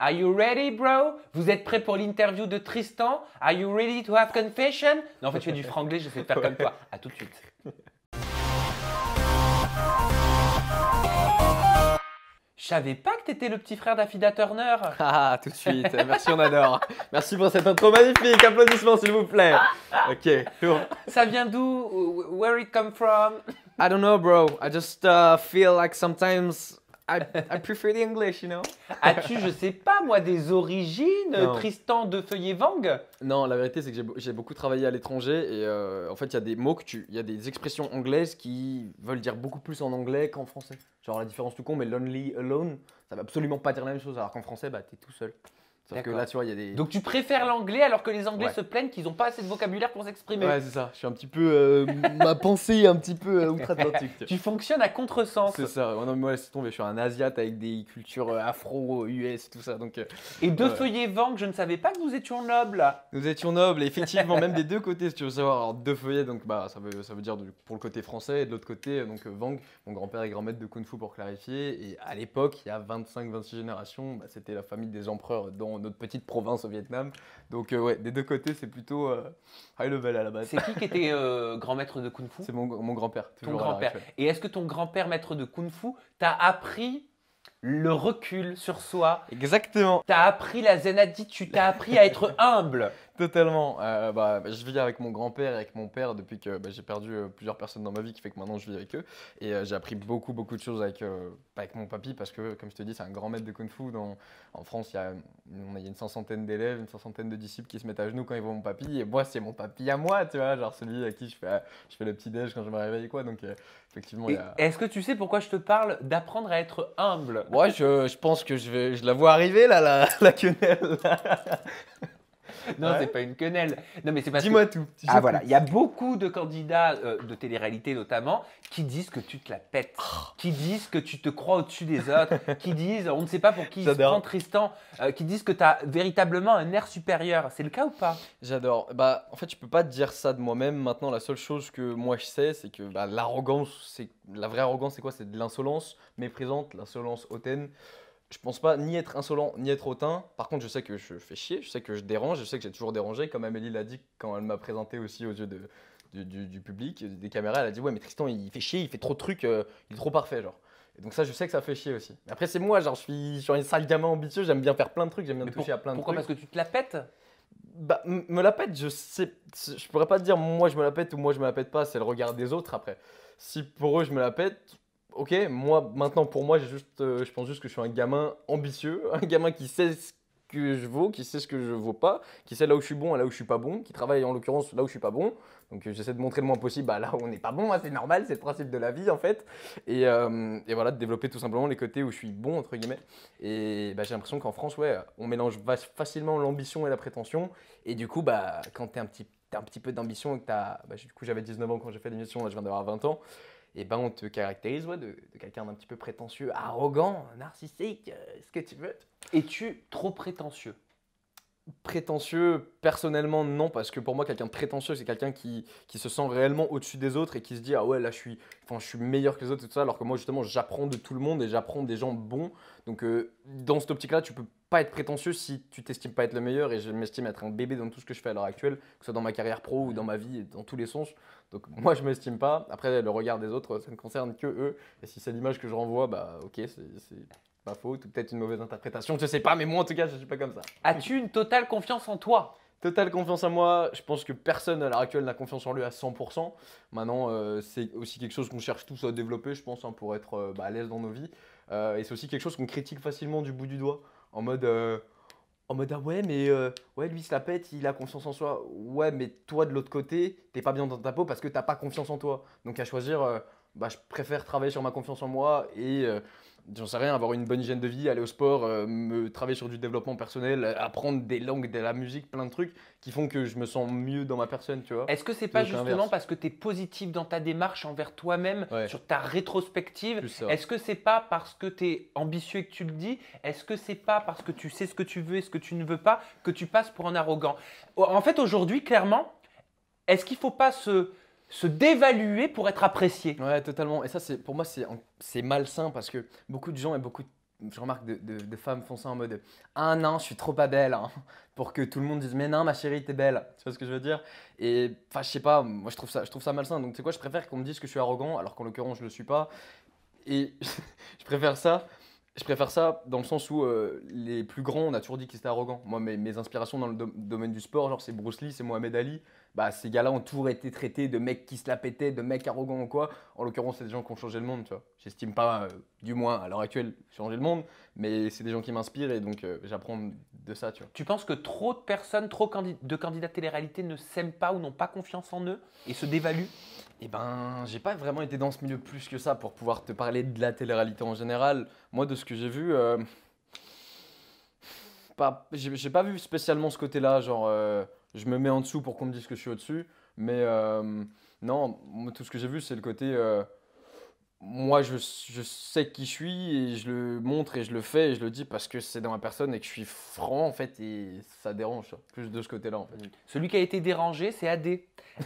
Are you ready, bro? Vous êtes prêt pour l'interview de Tristan? Are you ready to have confession? Non, en fait, je fais du franglais, j'essaie de faire comme toi. À tout de suite. Je savais pas que t'étais le petit frère d'Affida Turner. Ah, tout de suite. Merci, on adore. Merci pour cette intro magnifique. Applaudissements, s'il vous plaît. Ok, cool. Ça vient d'où? Where it come from? I don't know, bro. I just feel like sometimes I prefer the English, you know? As-tu, je sais pas moi, des origines, Non. Tristan de Feuillet-Vang? Non, la vérité, c'est que j'ai beaucoup travaillé à l'étranger et en fait, il y a des mots il y a des expressions anglaises qui veulent dire beaucoup plus en anglais qu'en français. Genre la différence tout con, mais lonely, alone, ça veut absolument pas dire la même chose, alors qu'en français, bah, t'es tout seul. Sauf que là, tu vois, il y a des... Donc tu préfères l'anglais alors que les Anglais Ouais. se plaignent qu'ils n'ont pas assez de vocabulaire pour s'exprimer. Ouais, c'est ça. Je suis un petit peu... ma pensée un petit peu outre-Atlantique. tu vois. Tu fonctionnes à contresens. C'est ça. Ouais, non, mais moi, laisse tomber. Je suis un Asiate avec des cultures afro, US, tout ça. Donc, Et de ouais. Feuillet-Vang, je ne savais pas que nous étions nobles. Nous étions nobles, et effectivement, même des deux côtés, si tu veux savoir. Alors, deux feuillets, donc bah, ça veut dire pour le côté français, et de l'autre côté, donc Vang, mon grand-père est grand maître de Kung Fu pour clarifier. Et à l'époque, il y a 25-26 générations, bah, c'était la famille des empereurs dans notre petite province au Vietnam. Donc, ouais, des deux côtés, c'est plutôt high level à la base. C'est qui était grand maître de Kung Fu? C'est mon grand-père. Ton toujours à l'heure grand-père. actuelle. Et est-ce que ton grand-père maître de Kung Fu t'a appris le recul sur soi? Exactement. T'as appris la zenaditude, tu t'as appris à être humble. Totalement. Je vis avec mon grand-père et avec mon père depuis que j'ai perdu plusieurs personnes dans ma vie, qui fait que maintenant je vis avec eux. Et j'ai appris beaucoup de choses avec mon papy parce que, comme je te dis, c'est un grand maître de Kung Fu. En France, il y a une cinquantaine d'élèves, une cinquantaine de disciples qui se mettent à genoux quand ils voient mon papy. Et moi, c'est mon papy à moi, tu vois, genre celui à qui je fais le petit-déj quand je me réveille, quoi. Donc, effectivement, il y a... Est-ce que tu sais pourquoi je te parle d'apprendre à être humble? Moi, je pense que je la vois arriver, là, la quenelle. Non, Ouais. c'est pas une quenelle. Non, mais c'est parce que... Dis-moi tout. Ah voilà, il y a beaucoup de candidats de télé-réalité notamment qui disent que tu te la pètes, qui disent que tu te crois au-dessus des autres, qui disent, on ne sait pas pour qui il se J'adore. prend Tristan, qui disent que tu as véritablement un air supérieur. C'est le cas ou pas? J'adore. Bah, en fait, je peux pas te dire ça de moi-même. Maintenant, la seule chose que moi je sais, c'est que l'arrogance, la vraie arrogance, c'est quoi? C'est de l'insolence méprisante, l'insolence hautaine. Je pense pas ni être insolent ni être hautain. Par contre, je sais que je fais chier, je sais que je dérange, je sais que j'ai toujours dérangé. Comme Amélie l'a dit quand elle m'a présenté aussi aux yeux du public, des caméras, elle a dit ouais, mais Tristan, il fait chier, il fait trop de trucs, il est trop parfait, genre. Et donc ça, je sais que ça fait chier aussi. Après, c'est moi, genre, je suis un sale gamin ambitieux, j'aime bien faire plein de trucs, j'aime bien Mais toucher à plein de pourquoi? trucs. Parce que tu te la pètes? Bah, me la pète, je sais, je pourrais pas te dire moi je me la pète ou moi je me la pète pas, c'est le regard des autres après. Si pour eux je me la pète, ok, moi maintenant pour moi je pense juste que je suis un gamin ambitieux, un gamin qui sait ce que je vaux, qui sait ce que je vaux pas, qui sait là où je suis bon et là où je suis pas bon, qui travaille en l'occurrence là où je suis pas bon. Donc j'essaie de montrer le moins possible là où on n'est pas bon, hein, c'est normal, c'est le principe de la vie en fait. Et voilà, de développer tout simplement les côtés où je suis bon entre guillemets. Et j'ai l'impression qu'en France, ouais, on mélange facilement l'ambition et la prétention. Et du coup, quand t'as un petit peu d'ambition et que du coup, j'avais 19 ans quand j'ai fait l'émission, là je viens d'avoir 20 ans, et on te caractérise de quelqu'un d'un petit peu prétentieux, arrogant, narcissique, ce que tu veux. Es-tu trop prétentieux? Prétentieux, personnellement, non, parce que pour moi, quelqu'un de prétentieux, c'est quelqu'un qui se sent réellement au-dessus des autres et qui se dit ah ouais, là je suis meilleur que les autres et tout ça, alors que moi, justement, j'apprends de tout le monde et j'apprends des gens bons. Donc, dans cette optique-là, tu peux pas être prétentieux si tu t'estimes pas être le meilleur, et je m'estime être un bébé dans tout ce que je fais à l'heure actuelle, que ce soit dans ma carrière pro ou dans ma vie, et dans tous les sens. Donc, moi, je m'estime pas. Après, le regard des autres, ça ne concerne que eux. Et si c'est l'image que je renvoie, ok, c'est pas faute ou peut-être une mauvaise interprétation, je sais pas, mais moi en tout cas je suis pas comme ça. As-tu une totale confiance en toi? Totale confiance en moi, je pense que personne à l'heure actuelle n'a confiance en lui à 100%. Maintenant, c'est aussi quelque chose qu'on cherche tous à développer, je pense, pour être à l'aise dans nos vies. Et c'est aussi quelque chose qu'on critique facilement du bout du doigt, en mode ah ouais, mais ouais, lui il se la pète, il a confiance en soi. Ouais, mais toi de l'autre côté, t'es pas bien dans ta peau parce que t'as pas confiance en toi. Donc à choisir, je préfère travailler sur ma confiance en moi et j'en sais rien, avoir une bonne hygiène de vie, aller au sport, me travailler sur du développement personnel, apprendre des langues, de la musique, plein de trucs qui font que je me sens mieux dans ma personne, tu vois. Est-ce que c'est pas Plutôt que justement l'inverse. parce que tu es positif dans ta démarche envers toi-même, Ouais. sur ta rétrospective? Plus ça. Est-ce que c'est pas parce que tu es ambitieux et que tu le dis? Est-ce que c'est pas parce que tu sais ce que tu veux et ce que tu ne veux pas que tu passes pour un arrogant? En fait, aujourd'hui, clairement, est-ce qu'il ne faut pas se dévaluer pour être apprécié? Ouais, totalement. Et ça, pour moi, c'est malsain parce que beaucoup de gens et beaucoup de je remarque de femmes font ça en mode ah non, je suis trop pas belle, hein, pour que tout le monde dise mais non, ma chérie, t'es belle. Tu vois ce que je veux dire? Et enfin, je sais pas, moi je trouve ça malsain. Donc, tu sais quoi, je préfère qu'on me dise que je suis arrogant, alors qu'en l'occurrence, je le suis pas. Et je préfère ça. Je préfère ça dans le sens où les plus grands, on a toujours dit qu'ils étaient arrogants. Moi, mes inspirations dans le domaine du sport, genre c'est Bruce Lee, c'est Mohamed Ali. Bah, ces gars-là ont toujours été traités de mecs qui se la pétaient, de mecs arrogants ou quoi. En l'occurrence, c'est des gens qui ont changé le monde, tu vois. J'estime pas, du moins à l'heure actuelle, changer le monde, mais c'est des gens qui m'inspirent et donc j'apprends de ça, tu vois. Tu penses que trop de personnes, de candidats télé-réalité ne s'aiment pas ou n'ont pas confiance en eux et se dévaluent? Eh ben, j'ai pas vraiment été dans ce milieu plus que ça pour pouvoir te parler de la télé-réalité en général. Moi, de ce que j'ai vu, j'ai pas vu spécialement ce côté-là, genre je me mets en dessous pour qu'on me dise que je suis au-dessus. Mais non, moi, tout ce que j'ai vu, c'est le côté moi, je sais qui je suis et je le montre et je le fais et je le dis parce que c'est dans ma personne et que je suis franc en fait et ça dérange, tu vois, plus de ce côté-là en fait. Celui qui a été dérangé, c'est AD.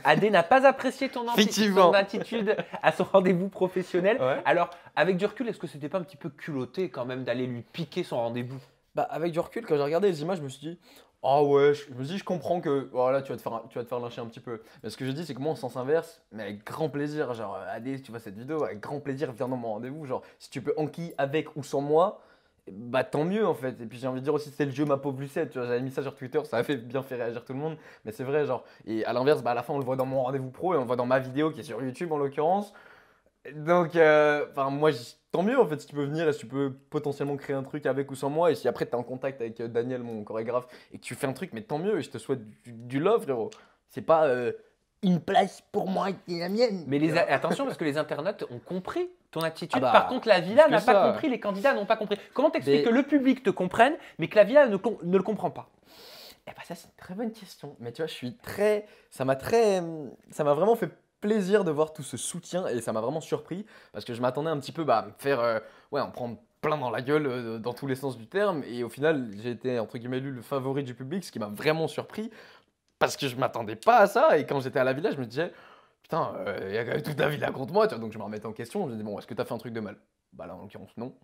AD n'a pas apprécié Effectivement. ton attitude à son rendez-vous professionnel. Ouais. Alors, avec du recul, est-ce que c'était pas un petit peu culotté quand même d'aller lui piquer son rendez-vous? Bah, avec du recul, quand j'ai regardé les images, je me suis dit, ah ouais, je me suis dit, je comprends que voilà, tu vas te faire lyncher un petit peu. Mais ce que je dis, c'est que moi, en sens inverse, mais avec grand plaisir, genre, Adé, tu vois cette vidéo, avec grand plaisir, viens dans mon rendez-vous. Genre, si tu peux enquiller avec ou sans moi, bah tant mieux en fait. Et puis j'ai envie de dire aussi, c'est le jeu ma pauvre Lucette, tu vois, j'avais mis ça sur Twitter, ça a bien fait réagir tout le monde. Mais c'est vrai, genre, et à l'inverse, bah à la fin, on le voit dans mon rendez-vous pro et on le voit dans ma vidéo qui est sur YouTube en l'occurrence. Donc, enfin, moi, tant mieux en fait si tu peux venir et si tu peux potentiellement créer un truc avec ou sans moi. Et si après tu es en contact avec Daniel, mon chorégraphe, et que tu fais un truc, mais tant mieux. Et je te souhaite du love, frérot. C'est pas une place pour moi qui est la mienne. Mais attention, parce que les internautes ont compris ton attitude. Ah bah, Par contre, la villa plus que n'a pas ça. compris, les candidats n'ont pas compris. Comment t'expliques Mais- que le public te comprenne, mais que la villa ne le comprend pas? Eh ben ça, c'est une très bonne question. Mais tu vois, je suis très. Ça m'a vraiment fait plaisir de voir tout ce soutien et ça m'a vraiment surpris parce que je m'attendais un petit peu bah, à me faire. Ouais, en prendre plein dans la gueule dans tous les sens du terme. Et au final, j'ai été, entre guillemets, élu le favori du public, ce qui m'a vraiment surpris parce que je m'attendais pas à ça. Et quand j'étais à la villa, je me disais, putain, il y a quand même toute la villa contre moi. Tu vois, donc je me remettais en question. Je me disais, bon, est-ce que tu as fait un truc de mal? Bah là, en l'occurrence, non.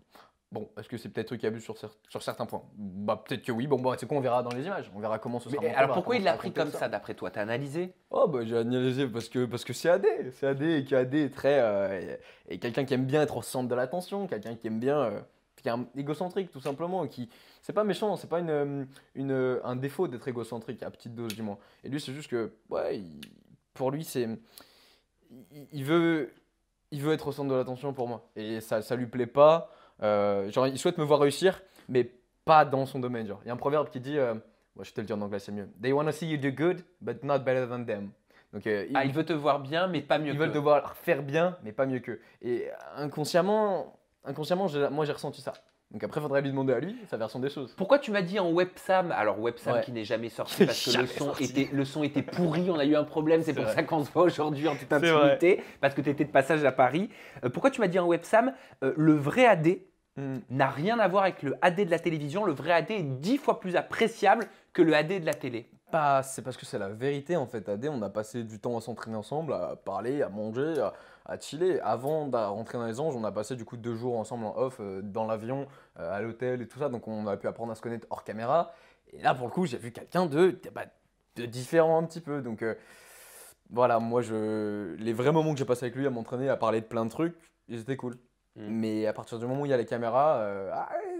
Bon, est-ce que c'est peut-être eux qui abusent sur certains points? Bah peut-être que oui, bon bah c'est quoi, on verra dans les images, on verra comment ce sera Mais monté, on alors verra pourquoi comment il l'a ça pris raconté, comme ça d'après toi? T'as analysé? Oh bah j'ai analysé parce que c'est AD et que AD est très et quelqu'un qui aime bien être au centre de l'attention, quelqu'un qui aime bien qui est un égocentrique tout simplement, qui c'est pas méchant, c'est pas un défaut d'être égocentrique à petite dose du moins. Et lui c'est juste que ouais, pour lui c'est il veut être au centre de l'attention pour moi et ça lui plaît pas. Genre, il souhaite me voir réussir, mais pas dans son domaine. Genre, il y a un proverbe qui dit, moi, je vais te le dire en anglais, c'est mieux. They want to see you do good, but not better than them. Donc, Ah, il veut te voir bien, mais pas mieux ils que. veulent te voir faire bien, mais pas mieux qu'eux. Et inconsciemment, moi, j'ai ressenti ça. Donc après, il faudrait lui demander à lui sa version des choses. Pourquoi tu m'as dit en Websam? Alors Websam Ouais. qui n'est jamais sorti parce que Jamais sorti. le son était pourri, on a eu un problème, c'est C'est pour vrai. ça qu'on se voit aujourd'hui en toute C'est intimité, parce que tu étais de passage à Paris. Pourquoi tu m'as dit en Websam, le vrai AD n'a rien à voir avec le AD de la télévision, le vrai AD est 10 fois plus appréciable que le AD de la télé. Bah, c'est parce que c'est la vérité en fait. AD, on a passé du temps à s'entraîner ensemble, à parler, à manger, à chiller. Avant de rentrer dans les anges, on a passé du coup 2 jours ensemble en off, dans l'avion, à l'hôtel et tout ça. Donc on a pu apprendre à se connaître hors caméra. Et là, pour le coup, j'ai vu quelqu'un de différent un petit peu. Donc voilà, moi, les vrais moments que j'ai passé avec lui à m'entraîner, à parler de plein de trucs, ils étaient cool. Mais à partir du moment où il y a les caméras,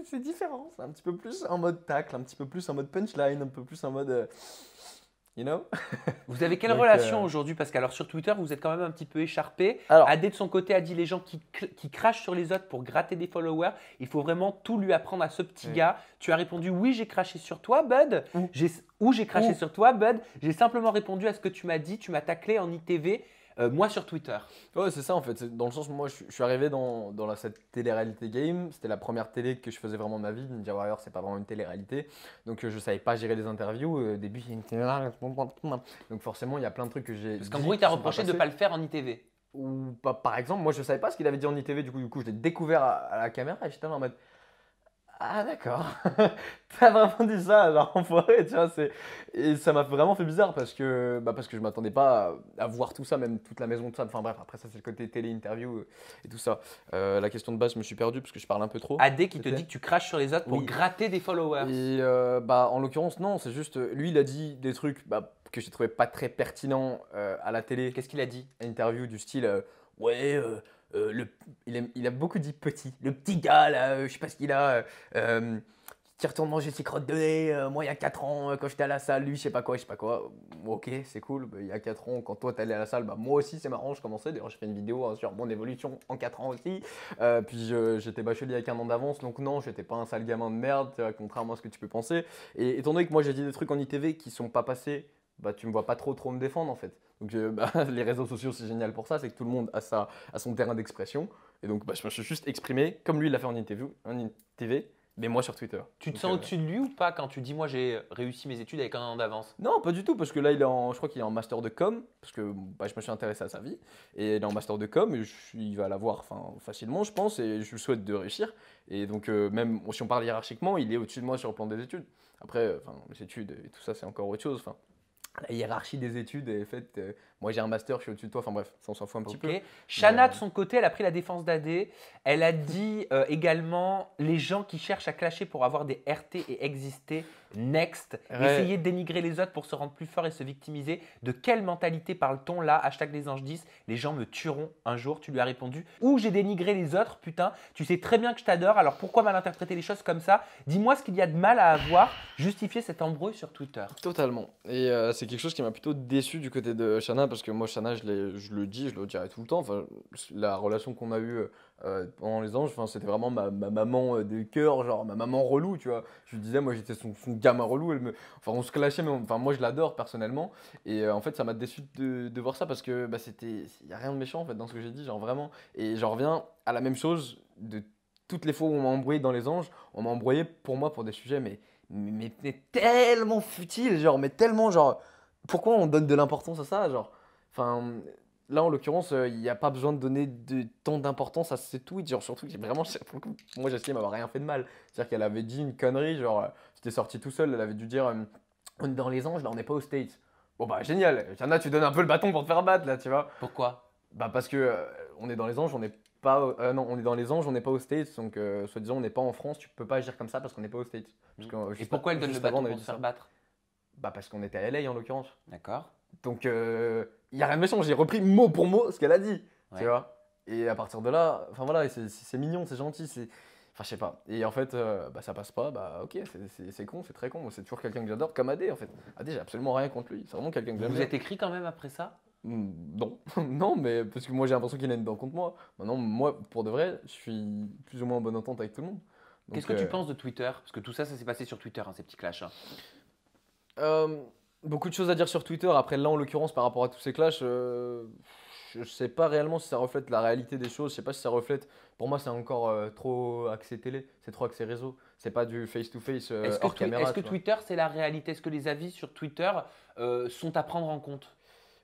c'est différent. C'est un petit peu plus en mode tacle, un petit peu plus en mode punchline, un peu plus en mode. You know? Vous avez quelle Donc, relation aujourd'hui? Parce qu'alors sur Twitter, vous êtes quand même un petit peu écharpé. Alors, AD de son côté a dit les gens qui crachent sur les autres pour gratter des followers, il faut vraiment tout lui apprendre à ce petit Oui. gars. Tu as répondu oui, j'ai craché sur toi, Bud. J'ai craché Où sur toi, Bud. J'ai simplement répondu à ce que tu m'as dit. Tu m'as taclé en ITV, moi sur Twitter. ouais, c'est ça en fait. C'est dans le sens où moi, je suis arrivé dans cette télé-réalité game. C'était la première télé que je faisais vraiment de ma vie. Ninja Warrior, c'est pas vraiment une télé-réalité. Donc, je savais pas gérer les interviews. Au début, donc forcément, il y a plein de trucs que j'ai. Parce qu'en dit gros, il t'a qui sont reproché de passés. ne pas le faire en ITV. Ou par exemple, moi je savais pas ce qu'il avait dit en ITV, du coup je l'ai découvert à la caméra et j'étais là en mode Ah d'accord, t'as vraiment dit ça, genre enfoiré, tu vois, et ça m'a vraiment fait bizarre parce que je m'attendais pas à voir tout ça, même toute la maison, tout ça, enfin bref, après ça c'est le côté télé-interview et tout ça. La question de base, je me suis perdu parce que je parle un peu trop. AD qui te C'était dit que tu craches sur les autres pour Oui. gratter des followers. Et bah en l'occurrence non, c'est juste, lui il a dit des trucs que j'ai trouvé pas très pertinents à la télé, Qu'est-ce qu'il a dit? interview du style ouais il a beaucoup dit petit, le petit gars là, je sais pas ce qu'il a qui retourne manger ses crottes de nez, moi il y a 4 ans quand j'étais à la salle, lui je sais pas quoi. Ok, c'est cool, bah, il y a 4 ans quand toi t'allais à la salle, bah moi aussi c'est marrant, je commençais, d'ailleurs j'ai fait une vidéo hein, sur mon évolution en 4 ans aussi. J'étais bachelier avec un an d'avance, donc non j'étais pas un sale gamin de merde, tu vois, contrairement à ce que tu peux penser. Et étant donné que moi j'ai dit des trucs en ITV qui sont pas passés, bah tu me vois pas trop me défendre en fait. Donc les réseaux sociaux c'est génial pour ça, c'est que tout le monde a son terrain d'expression. Et donc bah, je me suis juste exprimé comme lui il l'a fait en ITV, mais moi sur Twitter. Tu te Donc, sens au-dessus de lui ou pas quand tu dis moi j'ai réussi mes études avec un an d'avance? non, pas du tout, parce que là je crois qu'il est en master de com, parce que bah, je me suis intéressé à sa vie, et il est en master de com, et il va l'avoir facilement je pense, et je lui souhaite de réussir. Et donc même si on parle hiérarchiquement, il est au-dessus de moi sur le plan des études. Après, les études et tout ça c'est encore autre chose. La hiérarchie des études est faite. Moi j'ai un master, je suis au-dessus de toi. Enfin bref, ça on s'en fout un petit peu. Ok. Shana, de Mais, son côté, elle a pris la défense d'AD. Elle a dit également les gens qui cherchent à clasher pour avoir des RT et exister, next. Ouais. Essayer de dénigrer les autres pour se rendre plus fort et se victimiser. De quelle mentalité parle-t-on là? Hashtag les anges 10. Les gens me tueront un jour. Tu lui as répondu. Ou j'ai dénigré les autres, putain. Tu sais très bien que je t'adore. Alors pourquoi mal interpréter les choses comme ça? Dis-moi ce qu'il y a de mal à avoir justifié cette embrouille sur Twitter. Totalement. Et c'est quelque chose qui m'a plutôt déçu du côté de Shana, parce que moi, Shana, je le dis, je le dirai tout le temps. Enfin, la relation qu'on a eue pendant les anges, enfin, c'était vraiment ma maman de cœur, genre ma maman relou, tu vois. Je lui disais, moi, j'étais son gamin relou. Enfin, on se clashait, mais enfin, moi, je l'adore personnellement. Et en fait, ça m'a déçu de voir ça parce que bah, il n'y a rien de méchant en fait dans ce que j'ai dit, genre vraiment. Et j'en reviens à la même chose de toutes les fois où on m'a embrouillé dans les anges, on m'a embrouillé pour moi pour des sujets, mais tellement futile, genre, mais tellement, genre, pourquoi on donne de l'importance à ça, genre, enfin, là, en l'occurrence, il n'y a pas besoin de donner tant d'importance à ces tweets, genre, surtout que vraiment, pour le coup, moi, j'estime avoir rien fait de mal, c'est-à-dire qu'elle avait dit une connerie, genre, c'était sorti tout seul, elle avait dû dire, on est dans les anges, là, on n'est pas aux States. Bon, bah, génial, Tiana, tu donnes un peu le bâton pour te faire battre, là, tu vois. Pourquoi? Bah, parce que on est dans les anges, on n'est pas, non, on est dans les anges, on n'est pas aux States, donc, soi-disant, on n'est pas en France, tu peux pas agir comme ça parce qu'on n'est pas aux States. Parce que, Et pourquoi elle donne le juste avant, bâton on avait pour dit se faire ça. battre? Bah parce qu'on était à LA en l'occurrence. D'accord. Donc il y a rien de méchant, j'ai repris mot pour mot ce qu'elle a dit, Ouais. tu vois. Et à partir de là, enfin voilà, c'est mignon, c'est gentil, enfin je sais pas. Et en fait, bah ça passe pas, bah ok, c'est con, c'est très con. Moi, c'est toujours quelqu'un que j'adore, comme Adé en fait. Adé, j'ai absolument rien contre lui, c'est vraiment quelqu'un que Vous j'aime vous bien. êtes écrit quand même après ça? Non, non, mais parce que moi j'ai l'impression qu'il a une dent contre moi. Maintenant, moi, pour de vrai, je suis plus ou moins en bonne entente avec tout le monde. Qu'est-ce Donc, que tu penses de Twitter? Parce que tout ça, ça s'est passé sur Twitter, hein, ces petits clashs. Hein. Euh, beaucoup de choses à dire sur Twitter. Après, là, en l'occurrence, par rapport à tous ces clashs, je sais pas réellement si ça reflète la réalité des choses. Je sais pas si ça reflète. Pour moi, c'est encore trop axé télé. C'est trop axé réseau. C'est pas du face-to-face hors caméra. Est-ce que Tu vois. Twitter, c'est la réalité? Est-ce que les avis sur Twitter sont à prendre en compte?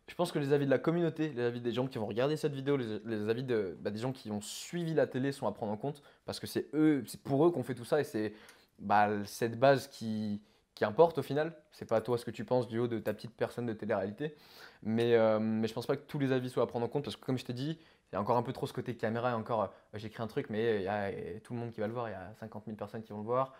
Je pense que les avis de la communauté, les avis des gens qui vont regarder cette vidéo, les avis des gens qui ont suivi la télé sont à prendre en compte parce que c'est pour eux qu'on fait tout ça et c'est cette base qui importe au final. C'est pas toi ce que tu penses du haut de ta petite personne de télé-réalité, mais je pense pas que tous les avis soient à prendre en compte parce que comme je t'ai dit, il y a encore un peu trop ce côté caméra et encore j'écris un truc mais il y a tout le monde qui va le voir, il y a 50 000 personnes qui vont le voir.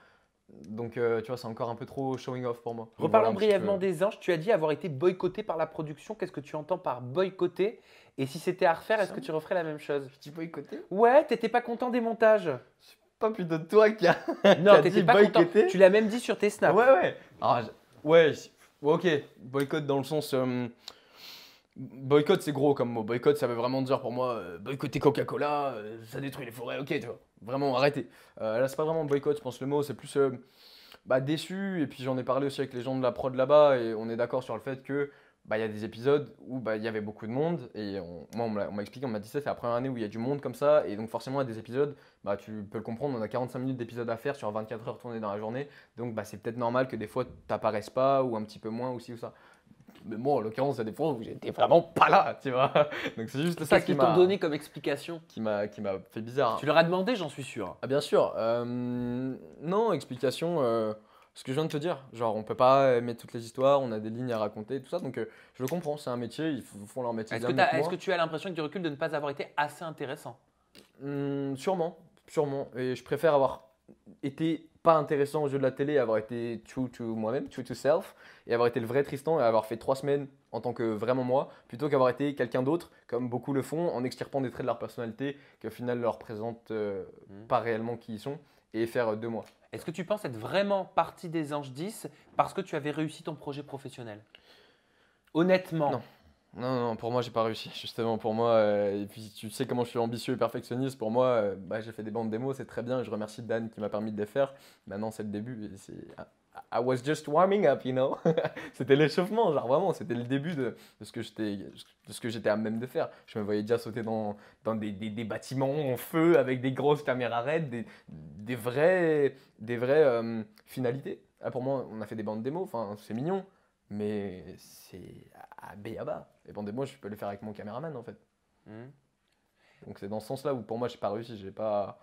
Donc tu vois, c'est encore un peu trop showing off pour moi. Donc, voilà Reparlons un petit brièvement peu. des anges. Tu as dit avoir été boycotté par la production. Qu'est-ce que tu entends par boycotté? Et si c'était à refaire, est-ce que tu referais la même chose? Petit boycotté. Ouais, t'étais pas content des montages. Pas plutôt toi qui a, Non, qui a t'étais dit pas content. boycotter. Tu l'as même dit sur tes snaps. Ouais, ouais. Ouais, ok. Boycott dans le sens. Boycott, c'est gros comme mot. Boycott, ça veut vraiment dire pour moi boycotter Coca-Cola, ça détruit les forêts, ok, tu vois. Vraiment, arrêtez. Là, c'est pas vraiment boycott, je pense le mot, c'est plus déçu. Et puis j'en ai parlé aussi avec les gens de la prod là-bas, et on est d'accord sur le fait que il y a des épisodes où il y avait beaucoup de monde, et moi, on m'a expliqué, on m'a dit ça, c'est la première année où il y a du monde comme ça, et donc forcément, il y a des épisodes, tu peux le comprendre, on a 45 minutes d'épisode à faire sur 24 heures tournées dans la journée, donc c'est peut-être normal que des fois, t'apparaisses pas, ou un petit peu moins, ou ci ou ça. Mais moi, en l'occurrence, il y a des fois où j'étais vraiment pas là, tu vois. Donc c'est juste ça Qu'est-ce qu'ils t'ont donné comme explication? qui m'a fait bizarre. Tu leur as demandé, j'en suis sûr. Ah bien sûr. Non, explication. Ce que je viens de te dire. Genre, on peut pas mettre toutes les histoires, on a des lignes à raconter, tout ça. Donc je le comprends, c'est un métier, font leur métier bien mieux que Est-ce moi. que tu as l'impression avec du recul de ne pas avoir été assez intéressant? Sûrement, sûrement. Et je préfère avoir été pas intéressant au jeu de la télé, avoir été true to moi-même, true to self, et avoir été le vrai Tristan et avoir fait 3 semaines en tant que vraiment moi, plutôt qu'avoir été quelqu'un d'autre, comme beaucoup le font, en extirpant des traits de leur personnalité qui au final ne leur représentent pas réellement qui ils sont, et faire 2 mois. Est-ce que tu penses être vraiment partie des Anges 10 parce que tu avais réussi ton projet professionnel? Honnêtement. Non. Non, pour moi, j'ai pas réussi. Justement, pour moi, et puis tu sais comment je suis ambitieux et perfectionniste. Pour moi, j'ai fait des bandes démos, c'est très bien. Je remercie Dan qui m'a permis de les faire. Maintenant, c'est le début. I was just warming up, you know. C'était l'échauffement, genre vraiment. C'était le début de ce que j'étais à même de faire. Je me voyais déjà sauter dans des bâtiments en feu avec des grosses caméras RED, des vraies finalités. Ah, pour moi, on a fait des bandes démos. Enfin, c'est mignon. Mais c'est à B à bas. Et bon, moi, je peux les faire avec mon caméraman en fait. Hmm. Donc c'est dans ce sens-là où pour moi, j'ai pas réussi. J'ai pas.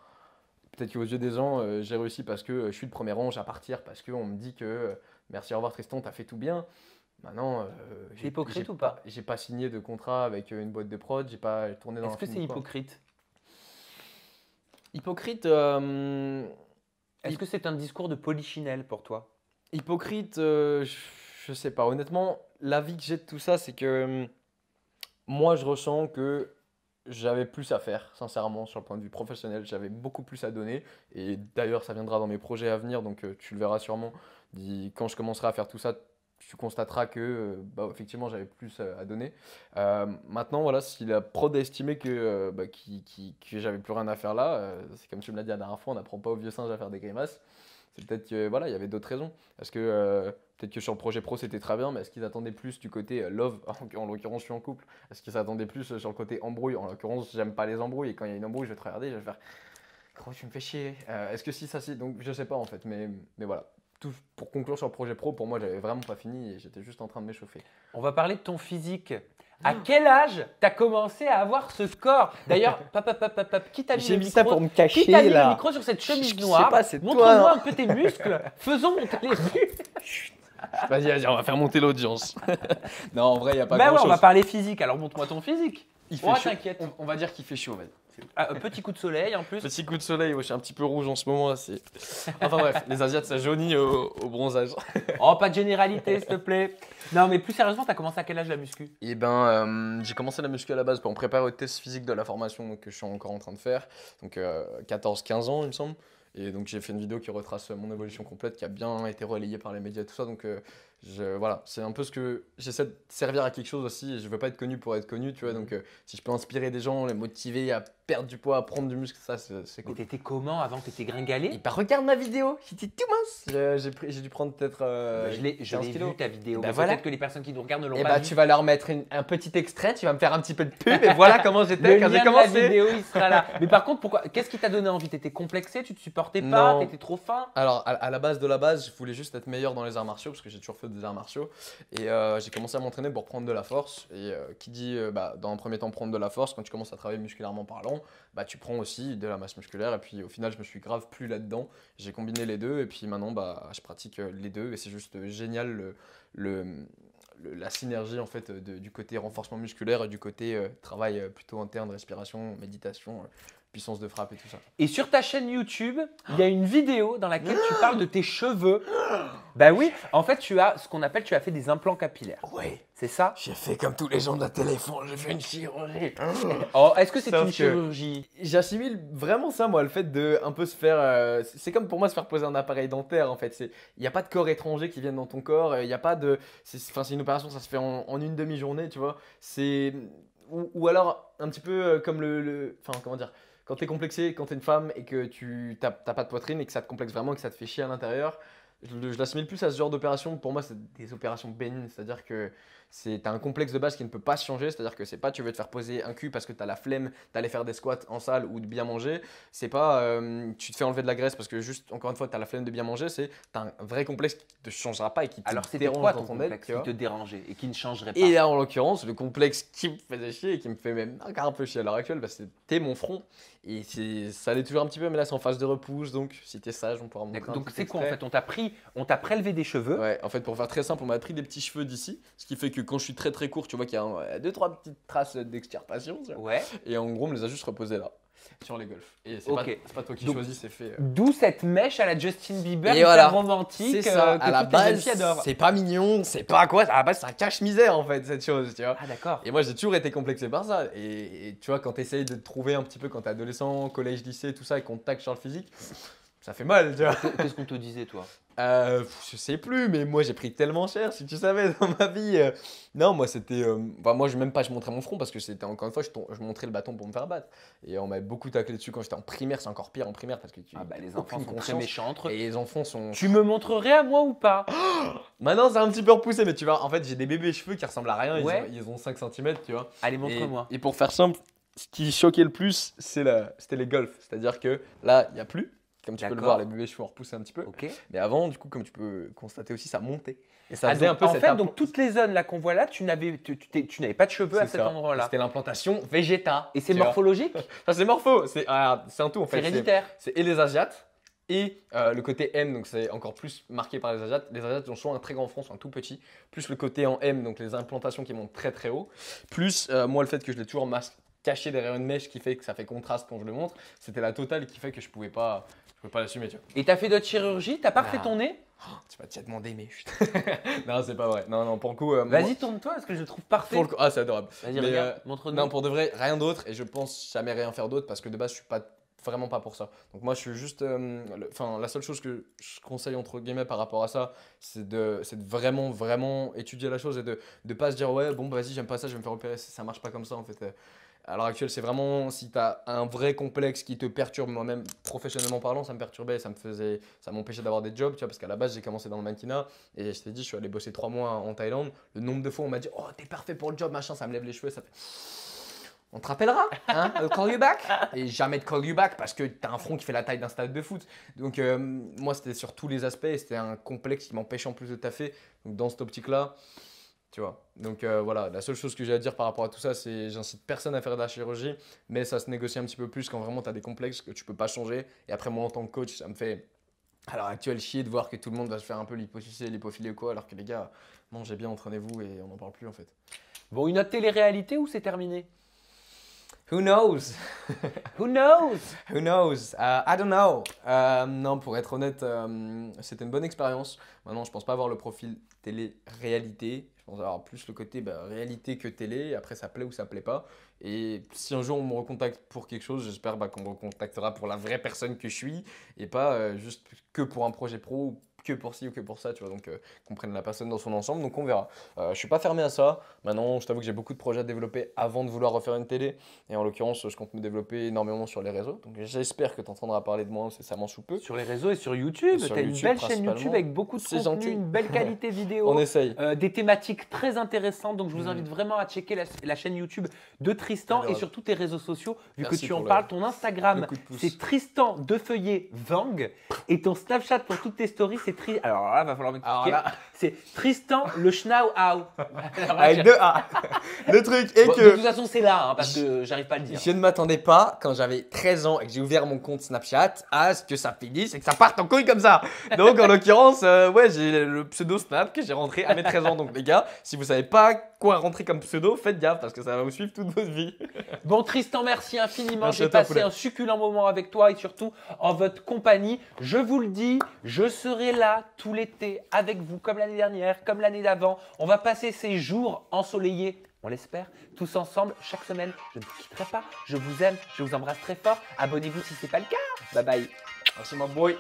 Peut-être qu'aux yeux des gens, j'ai réussi parce que je suis le premier range à partir, parce qu'on me dit que merci, au revoir Tristan, t'as fait tout bien. Maintenant, C'est hypocrite ou pas? j'ai pas signé de contrat avec une boîte de prod, j'ai pas tourné dans Est-ce un que film c'est ou quoi. hypocrite? Hypocrite, Est-ce que c'est un discours de polichinelle pour toi? hypocrite, je sais pas. Honnêtement, l'avis que j'ai de tout ça, c'est que moi, je ressens que j'avais plus à faire, sincèrement, sur le point de vue professionnel. J'avais beaucoup plus à donner. Et d'ailleurs, ça viendra dans mes projets à venir, donc tu le verras sûrement. Quand je commencerai à faire tout ça, tu constateras que, effectivement, j'avais plus à donner. Maintenant, voilà, si la prod a estimé que j'avais plus rien à faire là, c'est comme tu me l'as dit la dernière fois, on n'apprend pas au vieux singe à faire des grimaces. C'est peut-être que voilà, il y avait d'autres raisons. Parce que peut-être que sur le projet pro c'était très bien, mais est-ce qu'ils attendaient plus du côté love, en l'occurrence je suis en couple, est-ce qu'ils s'attendaient plus sur le côté embrouille, en l'occurrence j'aime pas les embrouilles, et quand il y a une embrouille je vais te regarder, je vais faire gros tu me fais chier. Est-ce que si ça si, donc je sais pas en fait, mais voilà. Tout pour conclure sur le projet pro, pour moi j'avais vraiment pas fini et j'étais juste en train de m'échauffer. On va parler de ton physique. À quel âge t'as commencé à avoir ce corps? D'ailleurs, qui t'a mis J'ai le mis micro? ça pour me cacher Qui t'a mis le là. micro sur cette chemise Je sais noire? pas, c'est toi. Montre-moi un peu tes muscles. Faisons monter les muscles. Vas-y, on va faire monter l'audience. Non, en vrai, il y a pas Bah ouais, grand-chose. on va parler physique. Alors montre-moi ton physique. Il fait Oh, chaud. t'inquiète. On va dire qu'il fait chaud, vas-y. Ah, petit coup de soleil en plus. Petit coup de soleil, ouais, je suis un petit peu rouge en ce moment. Enfin bref, les Asiates, ça jaunit au bronzage. Oh, pas de généralité, s'il te plaît. Non, mais plus sérieusement, t'as commencé à quel âge la muscu? Et ben, j'ai commencé la muscu à la base pour me préparer au test physique de la formation donc, que je suis encore en train de faire. Donc 14-15 ans, il me semble. Et donc j'ai fait une vidéo qui retrace mon évolution complète, qui a bien été relayée par les médias et tout ça. Donc voilà, c'est un peu ce que j'essaie de servir à quelque chose aussi. Et je veux pas être connu pour être connu, tu vois. Donc si je peux inspirer des gens, les motiver à perdre du poids, à prendre du muscle, ça c'est Mais cool. t'étais comment avant? T'étais gringalé? Et bah regarde ma vidéo, j'étais tout mince. J'ai dû prendre peut-être Je l'ai 15 vu kilos. ta vidéo. Bah mais voilà. Peut-être que les personnes qui nous regardent ne l'ont Et pas bah vu. tu vas leur mettre un petit extrait, tu vas me faire un petit peu de pub et voilà comment j'étais Le quand lien j'ai de la commencé. vidéo, il sera là. Mais par contre, pourquoi? Qu'est-ce qui t'a donné envie? T'étais complexé? Tu te supportais pas? Non. T'étais trop fin? Alors à la base de la base, je voulais juste être meilleur dans les arts martiaux parce que j'ai toujours fait des arts martiaux et j'ai commencé à m'entraîner pour prendre de la force et qui dit dans un premier temps prendre de la force, quand tu commences à travailler musculairement parlant, bah tu prends aussi de la masse musculaire et puis au final je me suis grave plu là-dedans. J'ai combiné les deux et puis maintenant je pratique les deux et c'est juste génial la synergie en fait du côté renforcement musculaire et du côté travail plutôt interne, respiration, méditation, puissance de frappe et tout ça. Et sur ta chaîne YouTube, il y a une vidéo dans laquelle tu parles de tes cheveux. Bah oui, en fait, tu as fait des implants capillaires. Oui, C'est ça? j'ai fait comme tous les gens de la téléphone, j'ai fait une chirurgie. Oh, est-ce que c'est Sauf une que- chirurgie? J'assimile vraiment ça, moi, le fait de un peu se faire. C'est comme pour moi se faire poser un appareil dentaire, en fait. Il n'y a pas de corps étranger qui viennent dans ton corps. Il n'y a pas de. C'est une opération, ça se fait en une demi-journée, tu vois. Ou alors un petit peu comme Enfin, comment dire. Quand t'es complexé, quand t'es une femme et que t'as pas de poitrine et que ça te complexe vraiment et que ça te fait chier à l'intérieur, je l'assimile plus à ce genre d'opération. Pour moi, c'est des opérations bénignes. C'est-à-dire que t'as un complexe de base qui ne peut pas se changer. C'est-à-dire que c'est pas tu veux te faire poser un cul parce que tu as la flemme d'aller faire des squats en salle ou de bien manger. C'est pas tu te fais enlever de la graisse parce que juste, encore une fois, tu as la flemme de bien manger. C'est tu as un vrai complexe qui ne te changera pas et qui te Alors, c'était dérange quoi dans ton ton complexe être. qui te dérangeait et qui ne changerait pas? Et là, en l'occurrence, le complexe qui me faisait chier et qui me fait même encore un peu chier à l'heure actuelle, bah, c'était mon front. Et ça allait toujours un petit peu, mais là, c'est en phase de repousse. Donc, si t'es sage, on pourra me montrer un Donc, petit c'est quoi en extrait. fait? On t'a prélevé des cheveux. Ouais, en fait, pour faire très simple, on m'a pris des petits cheveux d'ici. Ce qui fait que quand je suis très très court, tu vois qu'il y a 2-3 petites traces d'extirpation. Tu vois. Ouais. Et en gros, on me les a juste reposés là, sur les golfs. Et c'est Ok. pas toi qui Donc, choisis, c'est fait. D'où cette mèche à la Justin Bieber, Et hyper voilà. romantique, C'est ça, que à la toutes les jeunes base, filles adorent. c'est pas mignon, c'est pas quoi, à la base, c'est un cache-misère en fait, cette chose, tu vois. Ah d'accord. Et moi, j'ai toujours été complexé par ça. Et tu vois, quand tu essayes de te trouver un petit peu quand t'es adolescent, collège, lycée, tout ça, et qu'on te tacle sur le physique, ça fait mal, tu vois. Qu'est-ce qu'on te disait toi? Je sais plus, mais moi, j'ai pris tellement cher, si tu savais, dans ma vie. Non, moi, c'était. Enfin, moi, même pas, je montrais mon front parce que c'était, encore une fois, je montrais le bâton pour me faire battre. Et on m'avait beaucoup taclé dessus quand j'étais en primaire, c'est encore pire en primaire parce que Ah bah les t'as enfants aucune sont très conscience. méchants entre eux. Et les enfants sont. Tu me montrerais à moi ou pas? Maintenant, c'est un petit peu repoussé, mais tu vois, en fait, j'ai des bébés cheveux qui ressemblent à rien, Ouais. ils ont 5 cm, tu vois. Allez, montre-moi. Et pour faire simple, ce qui choquait le plus, c'était les golfs. C'est-à-dire que là, il n'y a plus. Comme tu peux le D'accord. voir, les bébés cheveux ont repoussé un petit peu. Ok. Mais avant, du coup, comme tu peux constater aussi, ça montait. Et ça Ah, faisait donc, un peu en cette fait, donc toutes les zones là qu'on voit là, tu n'avais pas de cheveux à c'est cet ça. endroit-là. C'était l'implantation végéta. Et c'est tu vois. morphologique? Ça, c'est morpho. C'est un tout en C'est fait. héréditaire. C'est et les Asiates et le côté M, donc c'est encore plus marqué par les Asiates. Les Asiates ont soit un très grand front, soit un tout petit. Plus le côté en M, donc les implantations qui montent très très haut. Plus moi, le fait que je l'ai toujours caché derrière une mèche qui fait que ça fait contraste quand je le montre. C'était la totale qui fait que je pouvais pas l'assumer, tu vois. Et t'as fait d'autres chirurgies? T'as pas refait ton nez? Tu vas te demander, mais chut. Non, c'est pas vrai. Non, pour le coup. Vas-y, tourne-toi parce que je le trouve parfait. Pour le coup, c'est adorable. Vas-y, Mais, regarde, montre-nous. Non, pour de vrai, rien d'autre. Et je pense jamais rien faire d'autre parce que de base, je suis pas vraiment pas pour ça. Donc moi, je suis juste. La seule chose que je conseille entre guillemets par rapport à ça, c'est de vraiment, vraiment étudier la chose et de pas se dire ouais, bon, bah, vas-y, j'aime pas ça, je vais me faire opérer. Ça marche pas comme ça en fait. À l'heure actuelle, c'est vraiment si tu as un vrai complexe qui te perturbe, moi-même professionnellement parlant, ça me perturbait, ça m'empêchait d'avoir des jobs, tu vois, parce qu'à la base, j'ai commencé dans le mannequinat et je t'ai dit, je suis allé bosser 3 mois en Thaïlande. Le nombre de fois, on m'a dit, oh, t'es parfait pour le job, machin, ça me lève les cheveux, ça fait. On te rappellera, hein, call you back. Et jamais de call you back parce que t'as un front qui fait la taille d'un stade de foot. Donc, moi, c'était sur tous les aspects, c'était un complexe qui m'empêchait en plus de taffer. Donc, dans cette optique-là, tu vois. Donc voilà, la seule chose que j'ai à dire par rapport à tout ça, c'est j'incite personne à faire de la chirurgie, mais ça se négocie un petit peu plus quand vraiment tu as des complexes que tu peux pas changer. Et après, moi en tant que coach, ça me fait à l'heure actuelle chier de voir que tout le monde va se faire un peu l'hypophysie, l'hypophilie ou quoi, alors que les gars, mangez bien, entraînez-vous et on n'en parle plus en fait. Bon, une autre télé-réalité ou c'est terminé? Who knows? Who knows? Who knows? I don't know. Non, pour être honnête, c'était une bonne expérience. Maintenant, je pense pas avoir le profil télé-réalité. Je pense avoir plus le côté réalité que télé. Après, ça plaît ou ça plaît pas. Et si un jour on me recontacte pour quelque chose, j'espère qu'on me recontactera pour la vraie personne que je suis et pas juste que pour un projet pro ou que pour ci ou que pour ça, tu vois. Donc, qu'on prenne la personne dans son ensemble. Donc, on verra. Je suis pas fermé à ça. Maintenant, je t'avoue que j'ai beaucoup de projets à développer avant de vouloir refaire une télé. Et en l'occurrence, je compte me développer énormément sur les réseaux. Donc, j'espère que tu entendras parler de moi incessamment sous peu. Sur les réseaux et sur YouTube. Sur T'as une YouTube, belle chaîne principalement. YouTube avec beaucoup de C'est contenu, gentil. une belle qualité vidéo. On essaye. Des thématiques très intéressantes, donc je vous invite vraiment à checker la chaîne YouTube de Tristan Adorable. et sur tous tes réseaux sociaux, vu Merci que tu en pour parles. le Ton Instagram, coup de pouce. c'est Tristan Defeuillé Vang, et ton Snapchat pour toutes tes stories, c'est Alors là, va falloir Alors m'expliquer. là, C'est Tristan le Schnau Au. avec deux A. Le truc est Bon, de que toute façon, c'est là, hein, parce que j'arrive pas à le dire. je ne m'attendais pas, quand j'avais 13 ans et que j'ai ouvert mon compte Snapchat, à ce que ça finisse et que ça parte en couille comme ça. Donc, en l'occurrence, ouais, j'ai le pseudo Snap que j'ai rentré à mes 13 ans. Donc, les gars, si vous savez pas quoi rentrer comme pseudo, faites gaffe parce que ça va vous suivre toute votre vie. Bon, Tristan, merci infiniment. Merci J'ai à toi, passé poulet. un succulent moment avec toi et surtout en votre compagnie. Je vous le dis, je serai là tout l'été avec vous, comme l'année dernière, comme l'année d'avant. On va passer ces jours ensoleillés, on l'espère, tous ensemble, chaque semaine. Je ne vous quitterai pas. Je vous aime, je vous embrasse très fort. Abonnez-vous si ce n'est pas le cas. Bye bye. Merci, my boy.